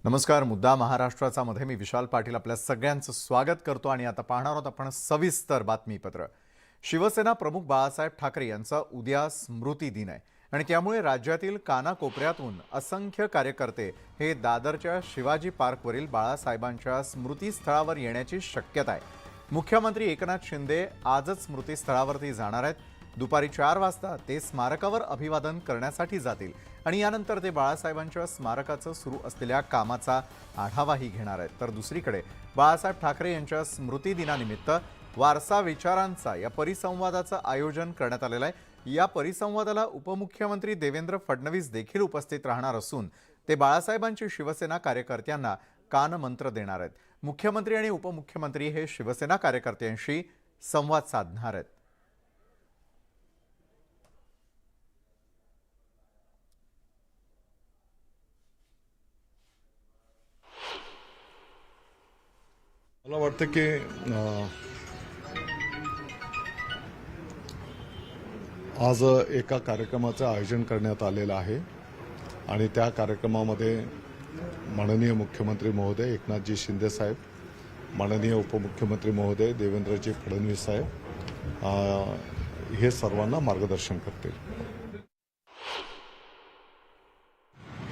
नमस्कार. मुद्दा महाराष्ट्राचा मध्ये मी विशाल पाटील आपल्या सगळ्यांचं स्वागत करतो आणि आता पाहणार आहोत आपण सविस्तर बातमीपत्र. शिवसेना प्रमुख बाळासाहेब ठाकरे यांचा उद्या स्मृती दिन आहे आणि त्यामुळे राज्यातील कानाकोपऱ्यातून असंख्य कार्यकर्ते हे दादरच्या शिवाजी पार्कवरील बाळासाहेबांच्या स्मृतीस्थळावर येण्याची शक्यता आहे. मुख्यमंत्री एकनाथ शिंदे आजच स्मृतीस्थळावरती जाणार आहेत. दुपारी 4 वाजता ते स्मारकावर अभिवादन करण्यासाठी जातील आणि यानंतर ते बाळासाहेबांच्या स्मारकाचं सुरू असलेल्या कामाचा आढावाही घेणार आहेत. तर दुसरीकडे बाळासाहेब ठाकरे यांच्या स्मृती दिनानिमित्त वारसा विचारांचा या परिसंवादाचं आयोजन करण्यात आलेलं आहे. या परिसंवादाला उपमुख्यमंत्री देवेंद्र फडणवीस देखील उपस्थित राहणार असून ते बाळासाहेबांची शिवसेना कार्यकर्त्यांना कानमंत्र देणार आहेत. मुख्यमंत्री आणि उपमुख्यमंत्री हे शिवसेना कार्यकर्त्यांशी संवाद साधणार आहेत. मला वाटतं की आज एका कार्यक्रमाचं आयोजन करण्यात आलेलं आहे आणि त्या कार्यक्रमामध्ये माननीय मुख्यमंत्री महोदय एकनाथजी शिंदे साहेब, माननीय उपमुख्यमंत्री महोदय देवेंद्रजी फडणवीस साहेब हे सर्वांना मार्गदर्शन करतील.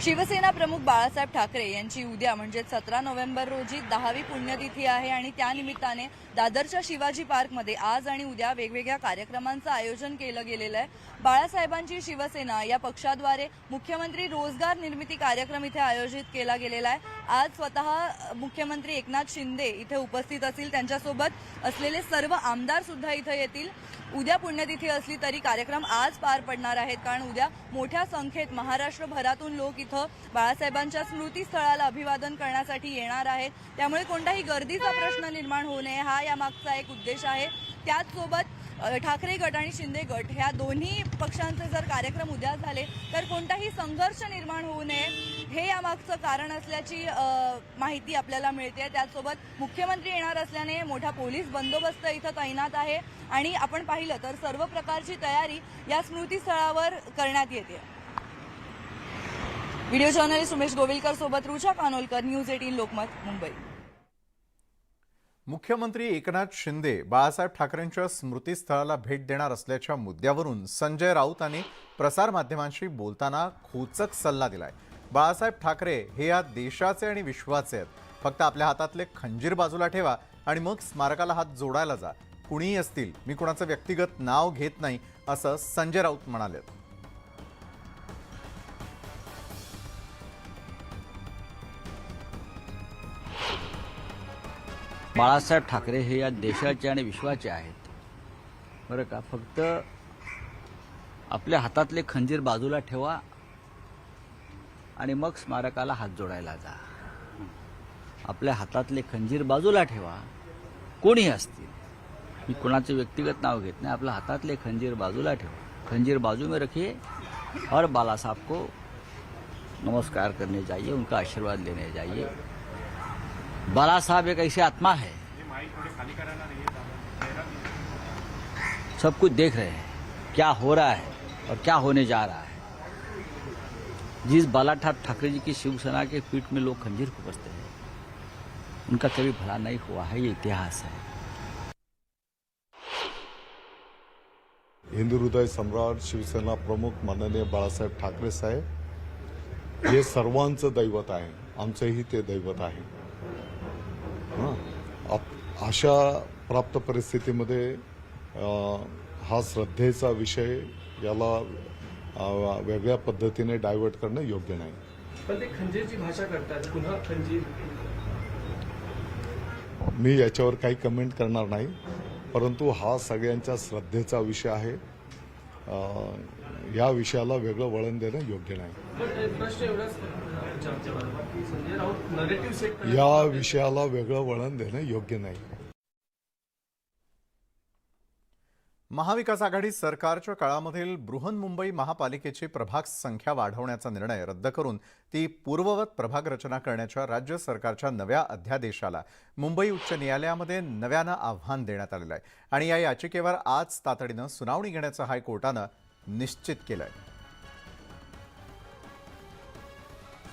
शिवसेना प्रमुख बाळासाहेब ठाकरे यांची उद्या म्हणजे 17 नोव्हेंबर रोजी 10वी पुण्यतिथी आहे आणि त्यानिमित्ताने दादरच्या शिवाजी पार्कमध्ये आज आणि उद्या वेगवेगळ्या कार्यक्रमांचं आयोजन केलं गेलेलं आहे. बाळासाहेबांची शिवसेना या पक्षाद्वारे मुख्यमंत्री रोजगार निर्मिती कार्यक्रम इथे आयोजित केला गेलेला आहे. आज स्वतः मुख्यमंत्री एकनाथ शिंदे इथे उपस्थित असतील, त्यांच्यासोबत असलेले सर्व आमदार सुद्धा इथे येतील. उद्या पुण्यतिथी असली तरी कार्यक्रम आज पार पडणार आहेत, कारण उद्या मोठ्या संख्येत महाराष्ट्रभरातून लोक इथं बाळासाहेबांच्या स्मृतीस्थळाला अभिवादन करण्यासाठी येणार आहेत. त्यामुळे कोणताही गर्दीचा प्रश्न निर्माण होऊ नये हा यामागचा एक उद्देश आहे. त्याचसोबत ठाकरे गट आणि शिंदे गट ह्या दोन्ही पक्षांचे जर कार्यक्रम उद्या झाले तर कोणताही संघर्ष निर्माण होऊ नये हे यामागचं कारण असल्याची माहिती आपल्याला मिळते. त्याचसोबत मुख्यमंत्री येणार असल्याने मोठा पोलीस बंदोबस्त इथं तैनात आहे आणि आपण पाहिलं तर सर्व प्रकारची तयारी या स्मृतीस्थळावर करण्यात येते. व्हिडिओ जर्नलिस्ट उमेश गोविलकर सोबत रुचा कानोलकर, न्यूज 18 लोकमत, मुंबई. मुख्यमंत्री एकनाथ शिंदे बाळासाहेब ठाकरेंच्या स्मृतीस्थळाला भेट देणार असल्याच्या मुद्द्यावरून संजय राऊत यांनी प्रसारमाध्यमांशी बोलताना खोचक सल्ला दिलाय. बाळासाहेब ठाकरे हे या देशाचे आणि विश्वाचे आहेत. फक्त आपल्या हातातले खंजीर बाजूला ठेवा आणि मग स्मारकाला हात जोडायला जा. कुणीही असतील, मी कुणाचं व्यक्तिगत नाव घेत नाही, असं संजय राऊत म्हणाले. बाळासाहेब ठाकरे हे या देशाचे आणि विश्वाचे आहेत, बरं का. फक्त आपल्या हातातले खंजीर बाजूला ठेवा आणि मग स्मारकाला हात जोडायला जा. आपल्या हातातले खंजीर बाजूला ठेवा, कोणीही असतील, मी कोणाचे व्यक्तिगत नाव घेत नाही. आपल्या हातातले खंजीर बाजूला ठेवा, खंजीर बाजू में रखिए और बाला साहब को नमस्कार करने जाइए, उनका आशीर्वाद लेने जाइए. बाला साहब एक ऐसी आत्मा है, सब कुछ देख रहे हैं क्या हो रहा है और क्या होने जा रहा है. जिस बाला ठाकरे जी की शिवसेना के पीठ में लोग खंजीर फूंकते हैं, उनका कभी भला नहीं हुआ है, ये इतिहास है. हिंदू हृदय सम्राट शिवसेना प्रमुख माननीय बाळासाहेब ठाकरे साहेब हे सर्वांचं दैवत आहे. आमचंही ते दैवत आहे. अशा प्राप्त परिस्थितीमध्ये हा श्रद्धेचा विषय याला वेगळ्या पद्धतीने डायव्हर्ट करणं योग्य नाही. पण ते खंजीरची भाषा करतात, पुन्हा खंजीर. मी याच्यावर काही कमेंट करणार नाही, परंतु हा सगळ्यांच्या श्रद्धेचा विषय आहे. या विषयाला वेगळं वळण देणं योग्य नाही. या विषयाला वेगळं वळण देणं योग्य नाही. महाविकास आघाडी सरकारच्या काळामधील बृहन्मुंबई महापालिकेची प्रभाग संख्या वाढवण्याचा निर्णय रद्द करून ती पूर्ववत प्रभाग रचना करण्याच्या राज्य सरकारच्या नव्या अध्यादेशाला मुंबई उच्च न्यायालयामध्ये नव्यानं आव्हान देण्यात आलेलं आहे आणि या याचिकेवर आज तातडीनं सुनावणी घेण्याचं हायकोर्टानं निश्चित केलं आहे.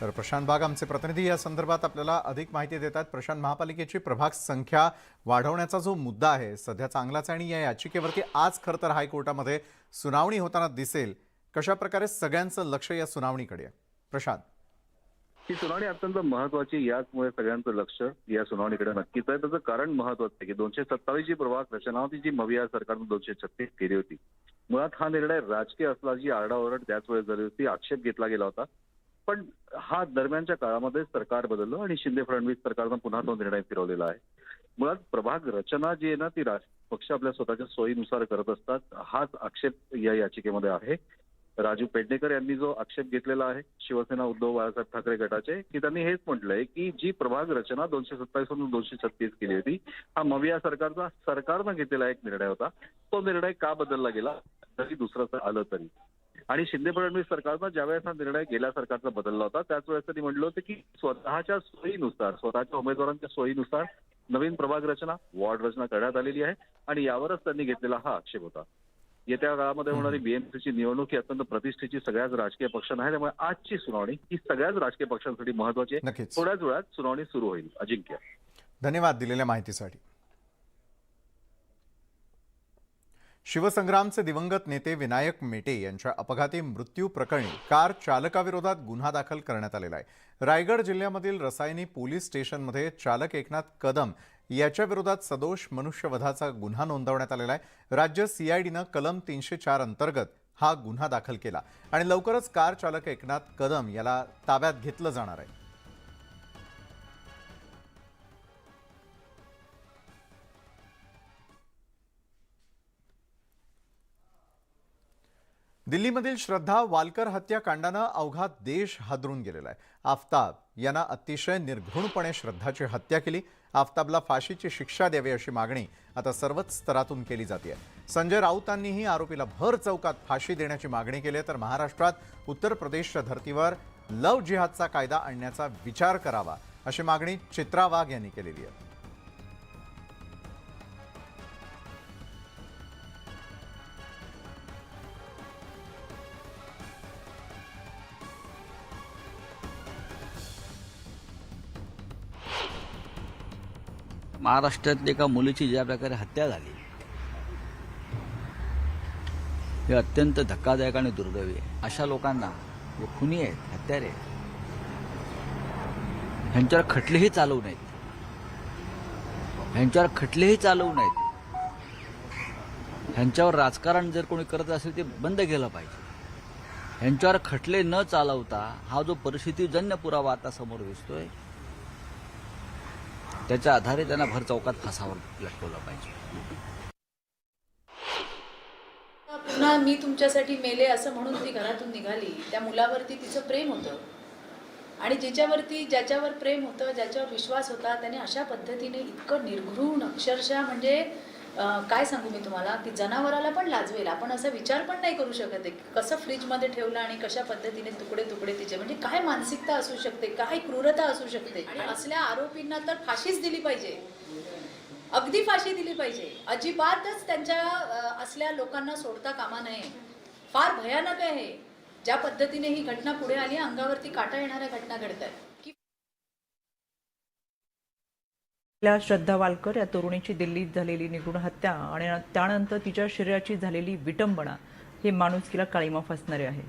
तर प्रशांत बाग आमचे प्रतिनिधी या संदर्भात आपल्याला अधिक माहिती देतात. प्रशांत, महापालिकेची प्रभाग संख्या वाढवण्याचा जो मुद्दा आहे सध्या चांगलाच आहे आणि या याचिकेवरती आज खरं तर हायकोर्टामध्ये सुनावणी होताना दिसेल. कशा प्रकारे सगळ्यांचं लक्ष या सुनावणीकडे आहे? प्रशांत, ही सुनावणी अत्यंत महत्वाची, याचमुळे सगळ्यांचं लक्ष या सुनावणीकडे नक्कीच आहे. त्याचं कारण महत्वाचं आहे की 227 जी प्रभाग रचना होती जी मविया सरकारनं 236 केली होती. मुळात हा निर्णय राजकीय असला, जी आरडाओरड त्याच वेळेस झाली होती, आक्षेप घेतला गेला होता. पण हा दरम्यानच्या काळामध्ये सरकार बदललं आणि शिंदे फडणवीस सरकारनं पुन्हा तो निर्णय फिरवलेला आहे. मुळात प्रभाग रचना जी आहे ना, ती पक्ष आपल्या स्वतःच्या सोयीनुसार करत असतात. हाच आक्षेप या याचिकेमध्ये आहे. राजू पेडणेकर यांनी जो आक्षेप घेतलेला आहे शिवसेना उद्धव बाळासाहेब ठाकरे गटाचे, की त्यांनी हेच म्हटलंय की जी प्रभाग रचना 227 वरून 236 केली होती, हा मविया सरकारनं घेतलेला एक निर्णय होता. तो निर्णय का बदलला गेला, जरी दुसरं आलं तरी. आणि शिंदे फडणवीस सरकारनं ज्यावेळेस हा निर्णय गेल्या सरकारचा बदलला होता त्याच वेळेस त्यांनी म्हटलं होतं की स्वतःच्या सोयीनुसार, स्वतःच्या उमेदवारांच्या सोयीनुसार नवीन प्रभाग रचना, वॉर्ड रचना करण्यात आलेली आहे आणि यावरच त्यांनी घेतलेला हा आक्षेप होता. येत्या काळामध्ये होणारी बीएमसीची निवडणूक ही अत्यंत प्रतिष्ठेची सगळ्याच राजकीय पक्षांना आहे. त्यामुळे आजची सुनावणी ही सगळ्याच राजकीय पक्षांसाठी महत्वाची आहे. नक्कीच. थोड्याच वेळात सुनावणी सुरू होईल. अजिंक्य, धन्यवाद दिलेल्या माहितीसाठी. शिवसंग्रामचे दिवंगत नेते विनायक मेटे यांच्या अपघाती मृत्यू प्रकरणी कार चालकाविरोधात गुन्हा दाखल करण्यात आलेला आहे. रायगड जिल्ह्यामधील रसायनी पोलीस स्टेशनमध्ये चालक एकनाथ कदम याच्या विरोधात सदोष मनुष्यवधाचा गुन्हा नोंदवण्यात आलेला आहे. राज्य सीआयडीनं कलम 304 अंतर्गत हा गुन्हा दाखल केला आणि लवकरच कार चालक एकनाथ कदम याला ताब्यात घेतलं जाणार आहे. दिल्लीमधील श्रद्धा वालकर हत्याकांडानं अवघा देश हादरून गेलेला आहे. आफताब यांना अतिशय निर्घृणपणे श्रद्धाची हत्या केली. आफताबला फाशीची शिक्षा द्यावी अशी मागणी आता सर्वच स्तरातून केली जाते. संजय राऊतांनीही आरोपीला भर चौकात फाशी देण्याची मागणी केली आहे. तर महाराष्ट्रात उत्तर प्रदेशच्या धर्तीवर लव जिहादचा कायदा आणण्याचा विचार करावा अशी मागणी चित्रा वाघ यांनी केलेली आहे. महाराष्ट्रातल्या एका मुलीची ज्या प्रकारे हत्या झाली हे अत्यंत धक्कादायक आणि दुर्दैवी आहे. अशा लोकांना, जे खुनी आहेत, हत्यारे आहेत, ह्यांच्यावर खटलेही चालवू नयेत. ह्यांच्यावर राजकारण जर कोणी करत असेल ते बंद केलं पाहिजे. ह्यांच्यावर खटले न चालवता हा जो परिस्थितीजन्य पुरावा आता समोर दिसतोय त्याच्या आधारे त्यांना भर चौकात फासावर लटकवलं पाहिजे. पुन्हा मी तुमच्यासाठी मेले असं म्हणून ती घरातून निघाली. त्या मुलावरती तिचं प्रेम होतं आणि ज्याच्यावर प्रेम होतं, ज्याच्यावर विश्वास होता, त्याने अशा पद्धतीने इतकं निर्घृण, अक्षरशः म्हणजे काय सांगू मी तुम्हाला, की जनावराला पण लाजवेल. आपण असा विचार पण नाही करू शकत आहे कसं फ्रीजमध्ये ठेवलं आणि कशा पद्धतीने तुकडे तुकडे तिचे, म्हणजे काय मानसिकता असू शकते, काय क्रूरता असू शकते. आणि असल्या आरोपींना तर फाशीच दिली पाहिजे, अगदी फाशी दिली पाहिजे. अजिबातच त्यांच्या असल्या लोकांना सोडता कामा नये. फार भयानक आहे ज्या पद्धतीने ही घटना पुढे आली. अंगावरती काटा येणाऱ्या घटना घडत आहेत. श्रद्धा वालकर या तरुणीची दिल्लीत झालेली निर्घृण हत्या आणि त्यानंतर तिच्या शरीराची झालेली विटंबना हे माणुसकीला काळीमा फासणारे आहे.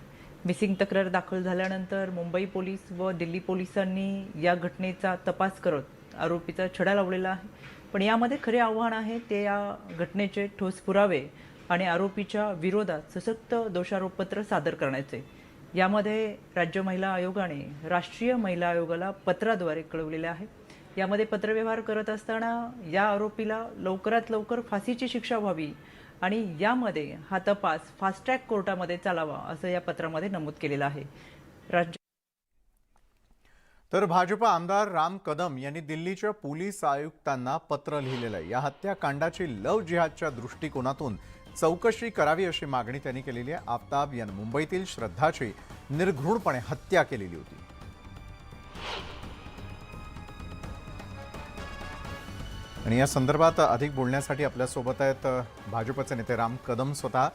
मिसिंग तक्रार दाखल झाल्यानंतर मुंबई पोलीस व दिल्ली पोलिसांनी या घटनेचा तपास करत आरोपीचा छडा लावलेला आहे. पण यामध्ये खरे आव्हान आहे ते या घटनेचे ठोस पुरावे आणि आरोपीच्या विरोधात सशक्त दोषारोपपत्र सादर करण्याचे. यामध्ये राज्य महिला आयोगाने राष्ट्रीय महिला आयोगाला पत्राद्वारे कळवलेले आहे. यामध्ये पत्रव्यवहार करत असताना या आरोपीला लवकरात लवकर फाशीची शिक्षा व्हावी आणि यामध्ये हा तपास फास्ट ट्रॅक कोर्टामध्ये चालावा असं या पत्रामध्ये नमूद केलेलं आहे. तर भाजप आमदार राम कदम यांनी दिल्लीच्या पोलीस आयुक्तांना पत्र लिहिलेलं आहे. या हत्याकांडाची लव जिहादच्या दृष्टिकोनातून चौकशी करावी अशी मागणी त्यांनी केलेली आहे. आफताब यानं मुंबईतील श्रद्धाची निर्घृणपणे हत्या केलेली होती. आणि या संदर्भात अधिक बोलण्यासाठी आपल्यासोबत आहेत भाजपचे नेते राम कदम स्वतः.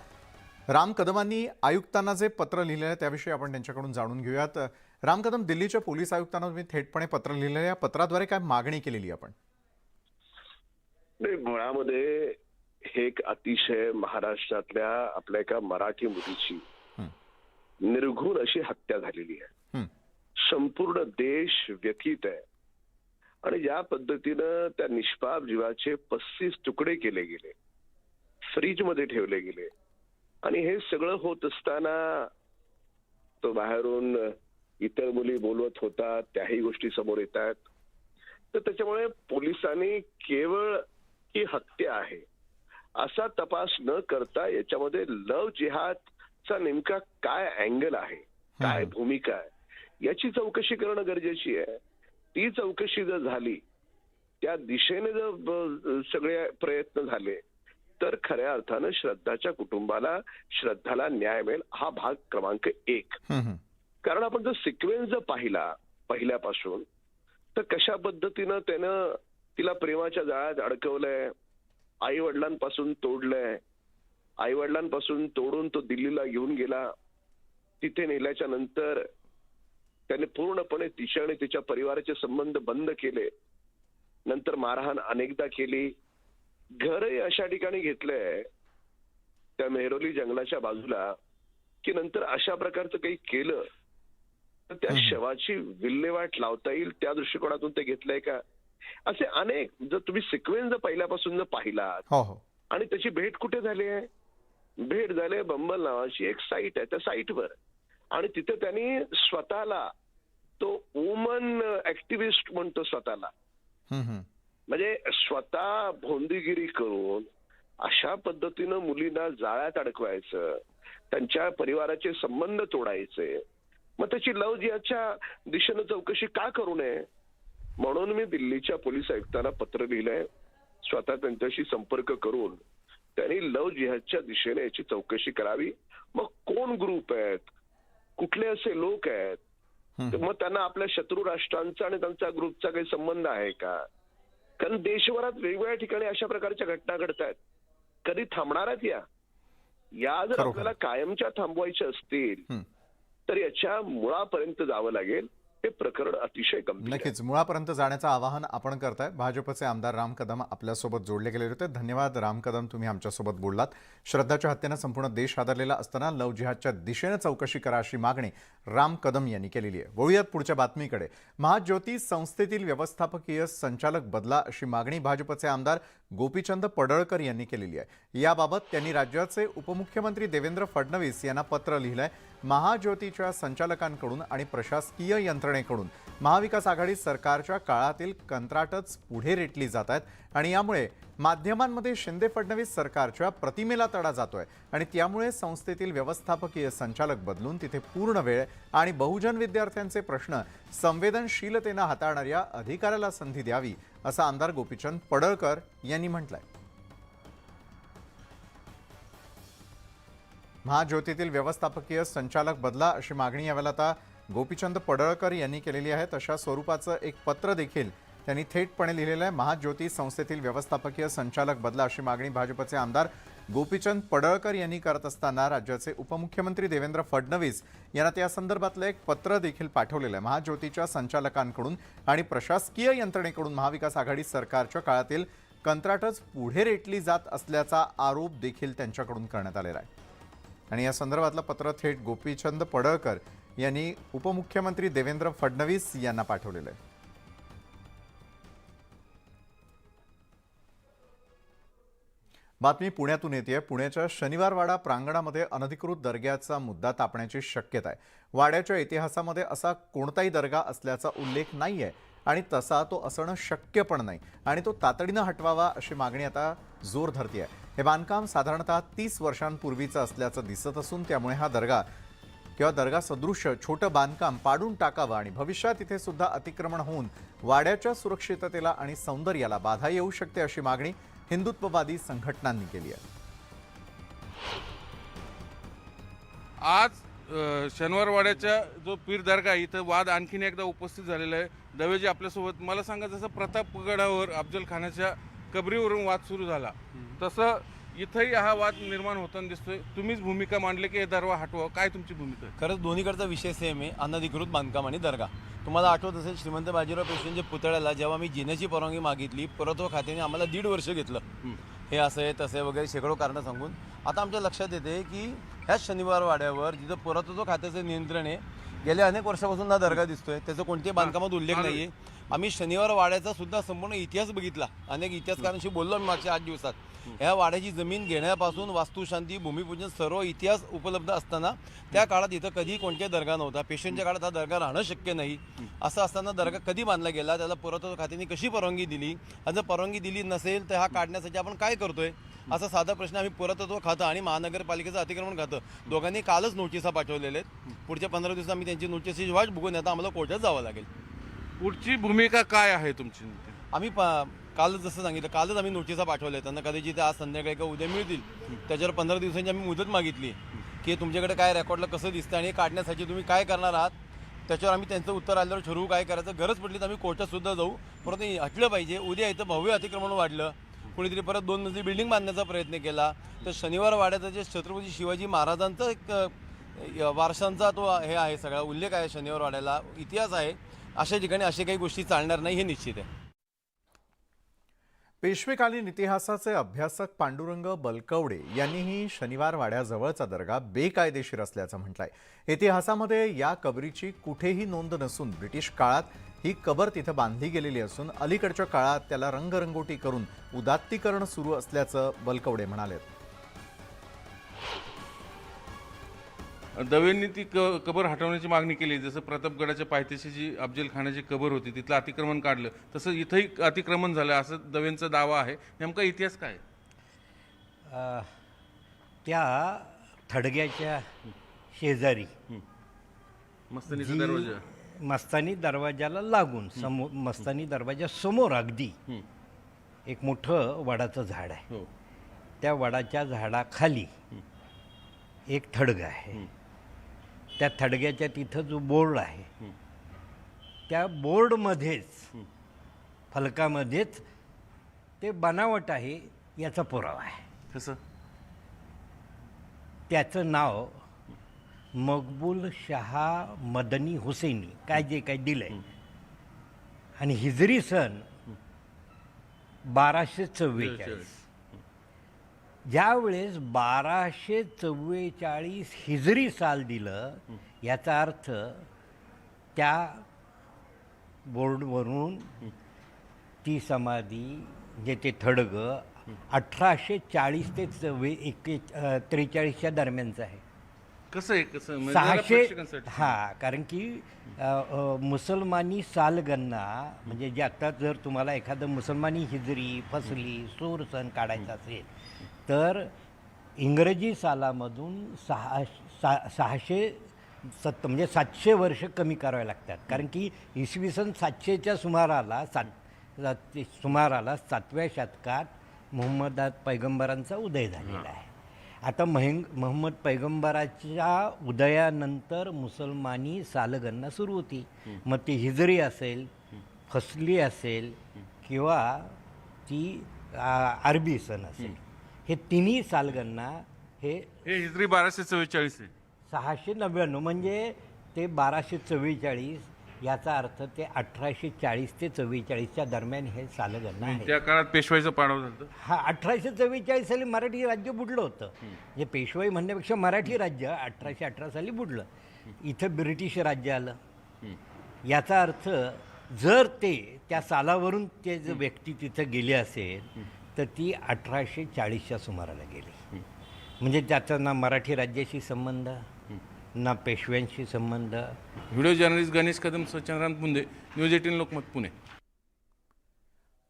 राम कदमांनी आयुक्तांना जे पत्र लिहिलेलं आहे त्याविषयी आपण त्यांच्याकडून जाणून घेऊयात. राम कदम, दिल्लीच्या पोलीस आयुक्तांना तुम्ही थेटपणे पत्र लिहिलेलं आहे. या पत्राद्वारे काय मागणी केलेली आपण? नाही, मुळामध्ये हे एक अतिशय महाराष्ट्रातल्या आपल्या एका मराठी मुलीची निर्घुण अशी हत्या झालेली आहे. संपूर्ण देश व्यथित आहे आणि ज्या पद्धतीनं त्या निष्पाप जीवाचे 35 तुकडे केले गेले, फ्रीजमध्ये ठेवले गेले आणि हे सगळं होत असताना तो बाहेरून इतर मुली बोलवत होता, त्याही गोष्टी समोर येत आहेत. तर त्याच्यामुळे पोलिसांनी केवळ ही हत्या आहे असा तपास न करता याच्यामध्ये लव्ह जिहादचा नेमका काय अँगल आहे, काय भूमिका आहे याची चौकशी करणं गरजेची आहे. ती चौकशी जर झाली, त्या दिशेने जर सगळे प्रयत्न झाले तर खऱ्या अर्थानं श्रद्धाच्या कुटुंबाला, श्रद्धाला न्याय मिळेल. हा भाग क्रमांक 1. कारण आपण जर सिक्वेन्स जर पाहिला पहिल्यापासून, तर कशा पद्धतीनं त्यानं तिला प्रेमाच्या जाळ्यात अडकवलंय, आई वडिलांपासून तोडलंय, आई वडिलांपासून तोडून तो दिल्लीला घेऊन गेला. तिथे नेल्याच्या नंतर त्याने पूर्णपणे तिच्या आणि तिच्या परिवाराचे संबंध बंद केले. नंतर मारहाण अनेकदा केली. घरही अशा ठिकाणी घेतलंय त्या मेहरोली जंगलाच्या बाजूला, की नंतर अशा प्रकारचं काही केलं तर त्या शवाची विल्हेवाट लावता येईल त्या दृष्टिकोनातून ते घेतलंय का? असे अनेक, जर तुम्ही सिक्वेन्स पहिल्यापासून जर पाहिलात आणि त्याची भेट कुठे झाली आहे? भेट झाली बंबल नावाची एक साईट आहे, त्या साईटवर, आणि तिथे त्यांनी स्वतःला तो वुमन ऍक्टिव्हिस्ट म्हणतो स्वतःला, म्हणजे स्वतः भोंदीगिरी करून अशा पद्धतीनं मुलींना जाळ्यात अडकवायचं, त्यांच्या परिवाराचे संबंध तोडायचे. मग त्याची लव्ह जिहादच्या दिशेनं चौकशी का करू नये? म्हणून मी दिल्लीच्या पोलीस आयुक्तांना पत्र लिहिलंय. स्वतः त्यांच्याशी संपर्क करून त्यांनी लव्ह जिहादच्या दिशेने याची चौकशी करावी. मग कोण ग्रुप आहेत, कुठले असे लोक आहेत, मग त्यांना आपल्या शत्रू राष्ट्रांचा आणि त्यांचा ग्रुपचा काही संबंध आहे का? कारण देशभरात वेगवेगळ्या ठिकाणी अशा प्रकारच्या घटना घडत आहेत. कधी थांबणार आहेत या जर आपल्याला कायमच्या थांबवायच्या असतील तर याच्या मुळापर्यंत जावं लागेल. हे प्रकरण अतिशय गंभीर आहे. नक्कीच मुळापर्यंत जाण्याचं आवाहन आपण करताय. भाजपचे आमदार राम कदम आपल्यासोबत जोडले गेले होते. धन्यवाद राम कदम, तुम्ही आमच्यासोबत बोललात. श्रद्धाच्या हत्येनं संपूर्ण देश हादरलेला असताना लव्ह जिहादच्या दिशेनं चौकशी करा अशी मागणी राम कदम यांनी केलेली आहे. वळूयात पुढच्या बातमीकडे. महाज्योती संस्थेतील व्यवस्थापकीय संचालक बदला अशी मागणी भाजपचे आमदार गोपीचंद पडळकर यांनी केलेली आहे. याबाबत त्यांनी राज्याचे उपमुख्यमंत्री देवेंद्र फडणवीस यांना पत्र लिहिलंय. महाज्योतीच्या संचालकांकडून आणि प्रशासकीय यंत्रणेकडून महाविकास आघाडी सरकारच्या काळातील कंत्राटच पुढे रेटली जात आहेत आणि यामुळे माध्यमांमध्ये शिंदे फडणवीस सरकारच्या प्रतिमेला तडा जातोय आणि त्यामुळे संस्थेतील व्यवस्थापकीय संचालक बदलून तिथे पूर्ण वेळ आणि बहुजन विद्यार्थ्यांचे प्रश्न संवेदनशीलतेनं हाताळणाऱ्या अधिकाऱ्याला संधी द्यावी असं आमदार गोपीचंद पडळकर यांनी म्हटलंय. महाज्योतीतील व्यवस्थापकीय संचालक बदला अशी मागणी यावेळेला आता गोपीचंद पडळकर यांनी केलेली आहे. तशा स्वरूपाचं एक पत्र देखील त्यांनी थेटपणे लिहिलेलं आहे. महाज्योती संस्थेतील व्यवस्थापकीय संचालक बदला अशी मागणी भाजपचे आमदार गोपीचंद पडळकर यांनी करत असताना राज्याचे उपमुख्यमंत्री देवेंद्र फडणवीस यांना त्या संदर्भातलं एक पत्र देखील पाठवलेलं आहे. महाज्योतीच्या संचालकांकडून आणि प्रशासकीय यंत्रणेकडून महाविकास आघाडी सरकारच्या काळातील कंत्राटच पुढे रेटली जात असल्याचा आरोप देखील त्यांच्याकडून करण्यात आलेला आहे आणि या संदर्भातलं पत्र थेट गोपीचंद पडळकर यांनी उपमुख्यमंत्री देवेंद्र फडणवीस यांना पाठवलेलं आहे. बातमी पुण्यातून येते. पुण्याच्या शनिवारवाडा प्रांगणामध्ये अनधिकृत दर्ग्याचा मुद्दा तापण्याची शक्यता आहे. वाड्याच्या इतिहासामध्ये असा कोणताही दर्गा असल्याचा उल्लेख नाही आहे आणि तसा तो असणं शक्य पण नाही आणि तो तातडीनं हटवावा अशी मागणी आता जोर धरते आहे. हे बांधकाम साधारणतः 30 वर्षांपूर्वीचं असल्याचं दिसत असून त्यामुळे हा दर्गा किंवा दर्गा सदृश छोटं बांधकाम पाडून टाकावं आणि भविष्यात इथे सुद्धा अतिक्रमण होऊन वाड्याच्या सुरक्षिततेला आणि सौंदर्याला बाधा येऊ शकते अशी मागणी हिंदुत्ववादी संघटनांनी केली आहे. आज शनिवारवाड्याच्या जो पीर दर्गा इथं वाद आणखीन एकदा उपस्थित झालेला आहे. दवेजी आपल्यासोबत. मला सांगा, जसं प्रतापगडावर अफजल खानाच्या कबरीवरून वाद सुरू झाला तसं इथंही हा वाद निर्माण होताना दिसतोय. तुम्हीच भूमिका मांडली की हे दरवा हटवा, काय तुमची भूमिका आहे? खरंच दोन्हीकडचा विषय सेम आहे, अनधिकृत बांधकाम आणि दर्गा. तुम्हाला आठवत असेल श्रीमंत बाजीराव पेशव्यांच्या पुतळ्याला जेव्हा मी जिन्याची परवानगी मागितली, पुरातत्व खात्याने आम्हाला 1.5 वर्ष घेतलं. हे असं आहे तसं आहे वगैरे शेकडो कारणं सांगून आता आमच्या लक्षात येते की ह्या शनिवार वाड्यावर जिथं पुरातत्व खात्याचं नियंत्रण आहे, गेल्या अनेक वर्षापासून हा दर्गा दिसतोय, त्याचा कोणत्याही बांधकामात उल्लेख नाही आहे. आम्ही शनिवार वाड्याचा सुद्धा संपूर्ण इतिहास बघितला, अनेक इतिहासकारांशी बोललो आम्ही मागच्या 8 दिवसात. ह्या वाड्याची जमीन घेण्यापासून वास्तुशांती, भूमिपूजन सर्व इतिहास उपलब्ध असताना त्या काळात इथं कधी कोणत्याही दर्गा नव्हता. पेशव्यांच्या काळात हा दर्गा राहणं शक्य नाही. असं असताना दर्गा कधी बांधला गेला, त्याला पुरातत्व खात्याने कशी परवानगी दिली, आणि जर परवानगी दिली नसेल तर हा काढण्यासाठी आपण काय करतोय, असा साधा प्रश्न आम्ही पुरातत्व खातं आणि महानगरपालिकेचं अतिक्रमण खातं दोघांनी कालच नोटिसा पाठवलेल्या आहेत. पुढच्या 15 दिवसात आम्ही त्यांची नोटीसची वाट बघून आता आम्हाला कोर्टात जावं लागेल. पुढची भूमिका काय आहे तुमची? आम्ही कालच जसं सांगितलं, कालच आम्ही नोटिसा पाठवल्या. त्यांना कदाचित आज संध्याकाळी का उद्या मिळतील. त्याच्यावर 15 दिवसांची आम्ही मुदत मागितली की तुमच्याकडे काय रेकॉर्डला कसं दिसतं आणि हे काढण्यासाठी तुम्ही काय करणार आहात. त्याच्यावर आम्ही त्यांचं उत्तर आल्यावर ठरवू काय करायचं. गरज पडली तर आम्ही कोर्टात सुद्धा जाऊ, परंतु हटलं पाहिजे. उद्या इथं भव्य अतिक्रमण वाढलं, कुणीतरी परत 2 मजली बिल्डिंग बांधण्याचा प्रयत्न केला, तर शनिवार वाड्याचं जे छत्रपती शिवाजी महाराजांचं एक वारसांचा तो हे आहे, सगळा उल्लेख आहे शनिवार वाड्याला, इतिहास आहे. अशा ठिकाणी अशा काही गोष्टी चालणार नाही हे निश्चित आहे. पेशवेकालीन इतिहासाचे अभ्यासक पांडुरंग बलकवडे यांनीही शनिवार वाड्याजवळचा दर्गा बेकायदेशीर असल्याचं म्हटलंय. इतिहासामध्ये या कबरीची कुठेही नोंद नसून ब्रिटिश काळात ही कबर तिथं बांधली गेलेली असून अलीकडच्या काळात त्याला रंगरंगोटी करून उदात्तीकरण सुरू असल्याचं बलकवडे म्हणाले. दवेंनी ती कबर हटवण्याची मागणी केली. जसं प्रतापगडाच्या पायथ्याशी जी अफजल खानाची कबर होती तिथलं अतिक्रमण काढलं, तसं इथंही अतिक्रमण झालं असं दवेंचा दावा आहे. नेमका इतिहास काय? त्या थडग्याच्या शेजारी मस्तनीचा दरवाजा, मस्तानी दरवाजाला लागून मस्तानी दरवाजा समोर अगदी एक मोठं वडाचं झाड आहे. त्या वडाच्या झाडाखाली एक थडगा आहे. त्या थडग्याच्या तिथं जो बोर्ड आहे त्या बोर्डमध्येच फलकामध्येच ते बनावट आहे याचा पुरावा आहे. कसं? त्याचं नाव मकबूल शहा मदनी हुसैनी काय जे काय दिलंय आणि हिजरी सन 1244. ज्यावेळेस 1244 हिजरी साल दिलं, याचा अर्थ त्या बोर्डवरून ती समाधी जे ते थडगं 1840 ते 43च्या दरम्यानचं आहे. कसं आहे? कसं 600? हां, कारण की मुसलमानी सालगणना म्हणजे जे आता जर तुम्हाला एखादं मुसलमानी हिजरी, फसली, सूर सण काढायचा असेल तर इंग्रजी सालामधून 700 वर्ष कमी करावे लागतात. कारण की इसवी सन 700च्या सुमाराला 7व्या शतकात मुहम्मद पैगंबरांचा उदय झालेला आहे. आता मोहम्मद पैगंबराच्या उदयानंतर मुसलमानी सालगणना सुरू होती. मग ती हिजरी असेल, फसली असेल किंवा ती अरबी सण असेल, हे तिन्ही सालगणना हे हिजरी 1244 आहे. 699 म्हणजे ते 1244, याचा अर्थ ते 1840 ते 44च्या दरम्यान हे सालगणना आहे. त्या काळात पेशवाईचं पाडव झालं. हा, 1844 साली मराठी राज्य बुडलं होतं. म्हणजे पेशवाई म्हणण्यापेक्षा मराठी राज्य 1818 साली बुडलं. इथं ब्रिटिश राज्य आलं. याचा अर्थ जर ते त्या सालावरून ते जर व्यक्ती तिथं गेले असेल तर ती 1840च्या सुमाराला गेली. म्हणजे त्याचा ना मराठी राज्याशी संबंध ना पेशव्यांशी संबंध. Video journalist Ganesh Kadam, Chandrant Punde, news 18 Lokmat, Pune.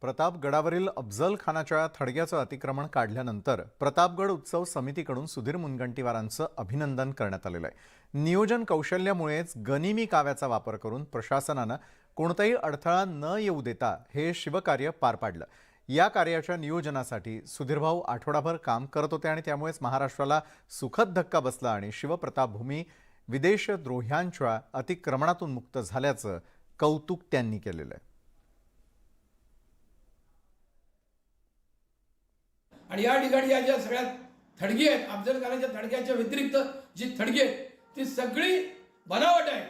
प्रतापगडावरील अफजल खानाच्या थडग्याचं अतिक्रमण काढल्यानंतर प्रतापगड उत्सव समितीकडून सुधीर मुनगंटीवारांचं अभिनंदन करण्यात आलेलं आहे. नियोजन कौशल्यामुळेच गनिमी काव्याचा वापर करून प्रशासनानं कोणताही अडथळा न येऊ देता हे शिवकार्य पार पाडलं. या कार्याच्या नियोजनासाठी सुधीरभाऊ आठवडाभर काम करत होते आणि त्यामुळेच महाराष्ट्राला सुखद धक्का बसला आणि शिवप्रतापभूमी विदेशद्रोह्यांच्या अतिक्रमणातून मुक्त झाल्याचं कौतुक त्यांनी केलेलं आहे. आणि या ठिकाणी या ज्या सगळ्या थडगी आहेत, अफजल खानाच्या थडग्याच्या व्यतिरिक्त जी थडगी आहेत ती सगळी बनावट आहेत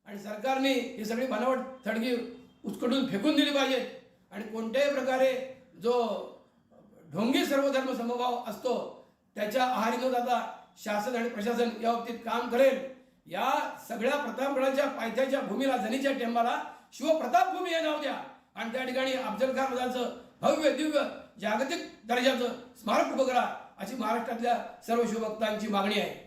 आणि सरकारने ही सगळी बनावट थडगी उचकटून फेकून दिली पाहिजेत आणि कोणत्याही प्रकारे जो ढोंगी सर्वधर्म समभाव असतो त्याच्या आहारी न जाता शासन आणि प्रशासन या बाबतीत काम करेल. या सगळ्या प्रतापगडाच्या पायथ्याच्या भूमीला, जनीच्या टेंबाला शिवप्रताप भूमी हे नाव द्या आणि त्या ठिकाणी अफजल खान बद्दलचं भव्य दिव्य जागतिक दर्जाचं स्मारक उभं करा अशी महाराष्ट्रातल्या सर्व शिवभक्तांची मागणी आहे.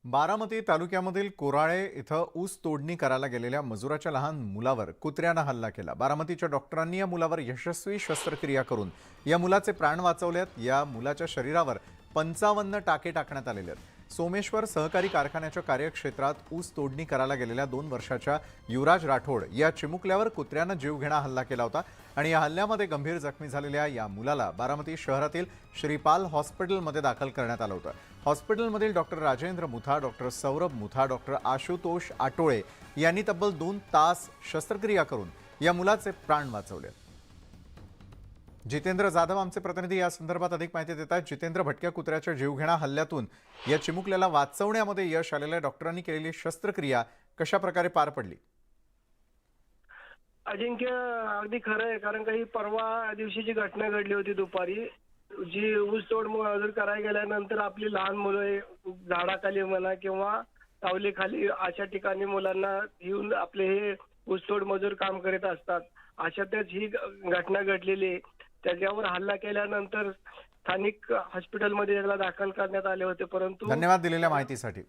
बारामती तालुक्यामधील कोराळे इथं ऊस तोडणी करायला गेलेल्या मजुराच्या लहान मुलावर कुत्र्यानं हल्ला केला. बारामतीच्या डॉक्टरांनी या मुलावर यशस्वी शस्त्रक्रिया करून या मुलाचे प्राण वाचवलेत. या मुलाच्या शरीरावर 55 टाके टाकण्यात आलेले आहेत. सोमेश्वर सहकारी कारखान्याच्या कार्यक्षेत्रात ऊस तोडणी करायला गेलेल्या 2 वर्षाच्या युवराज राठोड या चिमुकल्यावर कुत्र्यानं जीवघेणा हल्ला केला होता आणि या हल्ल्यामध्ये गंभीर जखमी झालेल्या या मुलाला बारामती शहरातील श्रीपाल हॉस्पिटलमध्ये दाखल करण्यात आलं होतं. हॉस्पिटलमधील doctor Rajendra Mutha, doctor Saurabh Mutha, doctor Ashutosh Atole यांनी तब्बल 2 तास शस्त्रक्रिया करून या मुलाचे प्राण वाचवले. जितेंद्र जाधव आमचे प्रतिनिधी या संदर्भात अधिक माहिती देत आहेत. जितेंद्र, भटक्या कुत्र्याच्या जीवघेणा हल्ल्यातून या चिमुकल्याला वाचवण्यामध्ये यश आलेल्या डॉक्टरांनी केलेली शस्त्रक्रिया कशा प्रकारे पार पडली? अजिंक्य, अगदी खरं आहे. कारण काही परवा दिवशीची घटना घडली होती दुपारी, जी ऊसतोड मजूर करायला गेल्यानंतर आपली लहान मुलं झाडाखाली म्हणा किंवा सावलीखाली अशा ठिकाणी मुलांना घेऊन आपले हे ऊसतोड मजूर काम करीत असतात. अशातच ही घटना घडलेली. त्याच्यावर हल्ला केल्यानंतर स्थानिक हॉस्पिटलमध्ये त्याला दाखल करण्यात आले होते. परंतु धन्यवाद दिलेल्या माहितीसाठी.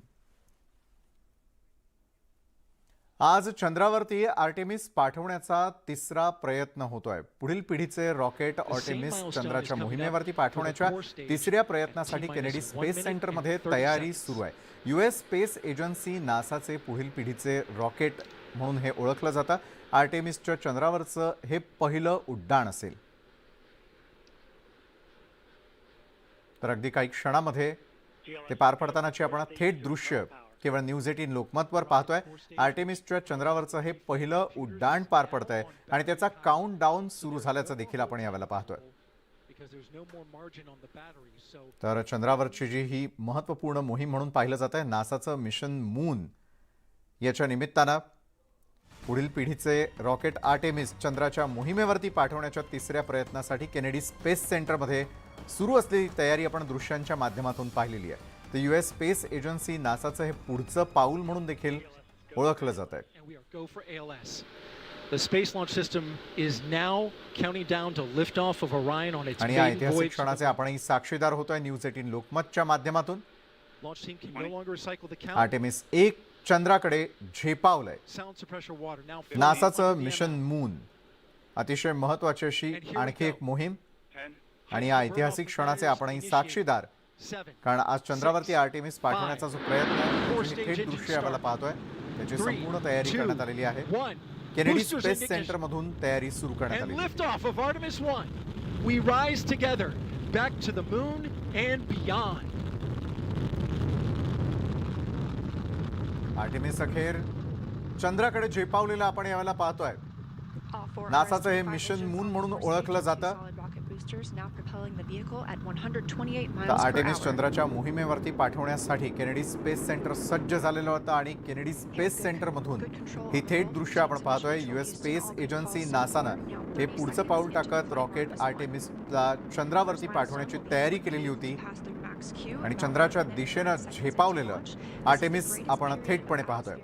आज चंद्रावरती आर्टेमिस पाठवण्याचा 3रा प्रयत्न होतोय. पुढील पिढीचे रॉकेट आर्टेमिस चंद्राच्या मोहिमेवरती पाठवण्याच्या 3ऱ्या प्रयत्नासाठी केनेडी स्पेस सेंटरमध्ये तयारी सुरू आहे. US स्पेस एजन्सी नासाचे पुढील पिढीचे रॉकेट म्हणून हे ओळखलं जातं. आर्टेमिसच्या चंद्रावरचं हे पहिलं उड्डाण असेल. तर अगदी काही क्षणामध्ये ते पार पडतानाची आपण थेट दृश्य केवळ न्यूज 18 लोकमतवर पाहतोय. आर्टेमिसच्या चंद्रावरचं हे पहिलं उड्डाण पार पडतंय आणि त्याचा काउंट डाऊन सुरू झाल्याचं देखील आपण यावेळेला पाहतोय. तर चंद्रावरची जी ही महत्त्वपूर्ण मोहीम म्हणून पाहिलं जात आहे नासाचं मिशन मून, याच्या निमित्तानं पुढील पिढीचे रॉकेट आर्टेमिस चंद्राच्या मोहिमेवरती पाठवण्याच्या 3ऱ्या प्रयत्नासाठी केनेडी स्पेस सेंटरमध्ये सुरू असलेली तयारी आपण दृश्यांच्या माध्यमातून पाहिलेली आहे. तर US स्पेस एजन्सी नासाचं हे पुढचं पाऊल म्हणून देखील ओळखलं जात आहे. आणि या ऐतिहासिक क्षणाचे आपणही साक्षीदार होतोय न्यूज 18 लोकमतच्या माध्यमातून. आर्टेमिस 1 चंद्राकडे झेपावलंय. नासाचं मिशन मून अतिशय महत्वाची अशी आणखी एक मोहीम आणि या ऐतिहासिक क्षणाचे आपणही साक्षीदार, कारण आज चंद्रावरती आर्टेमिस पाठवण्याचा जो प्रयत्न आहे थेट दृश्य आपल्याला पाहतोय त्याची संपूर्ण तयारी करण्यात आलेली आहे. केनेडी स्पेस सेंटर मधून तयारी सुरू करण्यात आली. आर्टेमिस अखेर चंद्राकडे झेपावलेलं आपण यावेळेला पाहतोय. नासाचं हे मिशन मून म्हणून ओळखलं जातं. आर्टेमिस चंद्राच्या मोहिमेवरती पाठवण्यासाठी केनेडी स्पेस सेंटर सज्ज झालेलं होतं आणि केनेडी स्पेस सेंटर मधून ही थेट दृश्य आपण पाहतोय. US स्पेस एजन्सी नासानं हे पुढचं पाऊल टाकत रॉकेट आर्टेमिसला चंद्रावरती पाठवण्याची तयारी केलेली होती आणि चंद्राच्या दिशेनं झेपावलेलं आर्टेमिस आपण थेटपणे पाहतोय.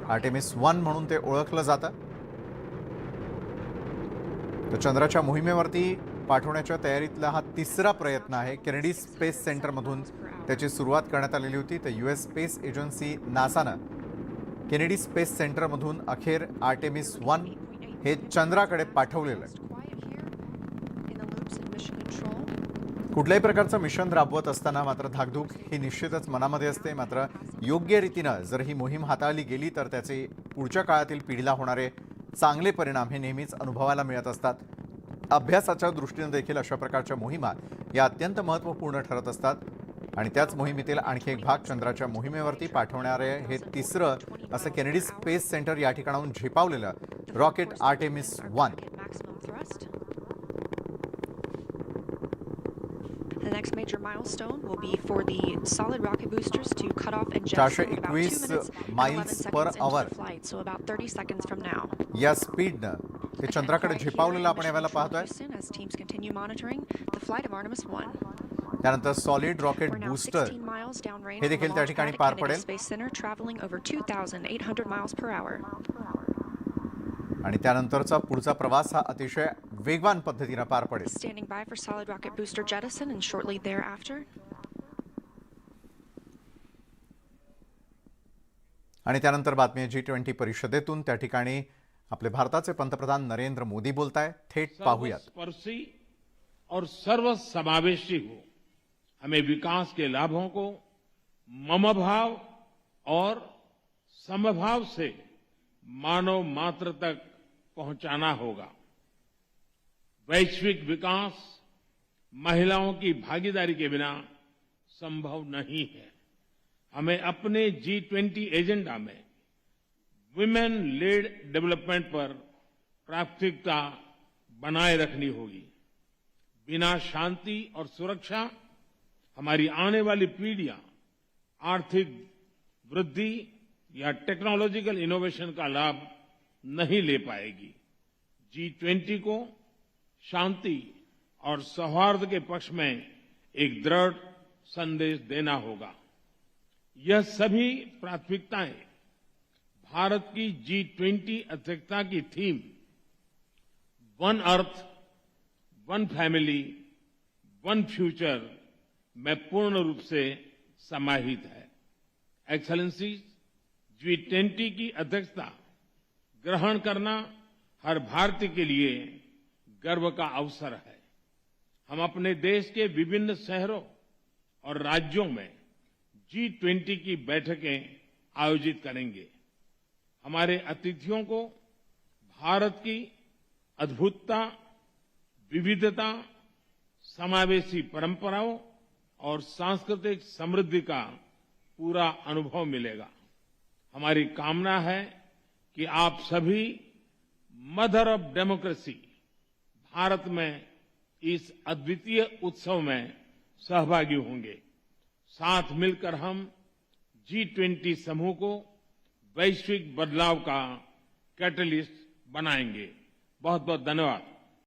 आर्टेमिस 1 म्हणून ते ओळखलं जातं. तर चंद्राच्या मोहिमेवरती पाठवण्याच्या तयारीतला हा 3रा प्रयत्न आहे. केनेडी स्पेस सेंटरमधून त्याची सुरुवात करण्यात आलेली होती. तर US स्पेस एजन्सी नासानं केनेडी स्पेस सेंटरमधून अखेर आर्टेमिस 1 हे चंद्राकडे पाठवलेलं आहे. कुठल्याही प्रकारचं मिशन राबवत असताना मात्र धाकधूक ही निश्चितच मनामध्ये असते. मात्र योग्य रीतीनं जर ही मोहीम हाताळली गेली तर त्याचे पुढच्या काळातील पिढीला होणारे चांगले परिणाम हे नेहमीच अनुभवायला मिळत असतात. अभ्यासाच्या दृष्टीने देखील अशा प्रकारच्या मोहिमा या अत्यंत महत्त्वपूर्ण ठरत असतात आणि त्याच मोहिमेतील आणखी एक भाग चंद्राच्या मोहिमेवरती पाठवणारे हे 3रं असं केनेडी स्पेस सेंटर या ठिकाणाहून झेपावलेलं rocket Artemis 1. The next major milestone will be for the solid rocket boosters to cut off and jettison in about 2 421 minutes and 11 miles per seconds into hour. the flight, so about 30 seconds from now. या स्पीडनं ते चंद्राकडे झेपावलेलं आपण यावेळेला पाहतोय. Houston, as teams continue monitoring the flight of Artemis 1. त्यानंतर solid rocket We're now booster 16 miles downrange हे from the देखील त्या launch ठिकाणी pad at पार Kennedy पडेल. Space Center, traveling over 2,800 miles per hour. आणि त्यानंतरचा पुढचा प्रवास हा अतिशय वेगवान पद्धतीने पार पडेल. Standing by for solid rocket booster jettison and shortly thereafter. आणि त्यानंतर बातमी G20 परिषदेतून त्या ठिकाणी आपले भारताचे पंतप्रधान नरेंद्र मोदी बोलताय. थेट पाहूयात. सर्वस्पर्शी और सर्वसमावेशी हो, हमें विकास के लाभों को ममभाव और समभाव से मानव मात्र तक पहुंचाना होगा. वैश्विक विकास महिलाओं की भागीदारी के बिना संभव नहीं है. हमें अपने G20 एजेंडा में विमेन लेड डेवलपमेंट पर प्राथमिकता बनाए रखनी होगी. बिना शांति और सुरक्षा हमारी आने वाली पीढ़ियां आर्थिक वृद्धि या टेक्नोलॉजिकल इनोवेशन का लाभ नहीं ले पाएगी. G20 को शांति और सौहार्द के पक्ष में एक दृढ़ संदेश देना होगा. यह सभी प्राथमिकताएं भारत की G20 अध्यक्षता की theme one earth, one family, one future में पूर्ण रूप से समाहित है. एक्सेलेंसीज, G20 की अध्यक्षता ग्रहण करना हर भारतीय के लिए गर्व का अवसर है. हम अपने देश के विभिन्न शहरों और राज्यों में G20 की बैठकें आयोजित करेंगे. हमारे अतिथियों को भारत की अद्भुतता, विविधता, समावेशी परंपराओं और सांस्कृतिक समृद्धि का पूरा अनुभव मिलेगा. हमारी कामना है कि आप सभी मदर ऑफ डेमोक्रेसी भारत में इस अद्वितीय उत्सव में सहभागी होंगे. साथ मिलकर हम G20 समूह को वैश्विक बदलाव का कैटलिस्ट बनाएंगे. बहुत बहुत धन्यवाद.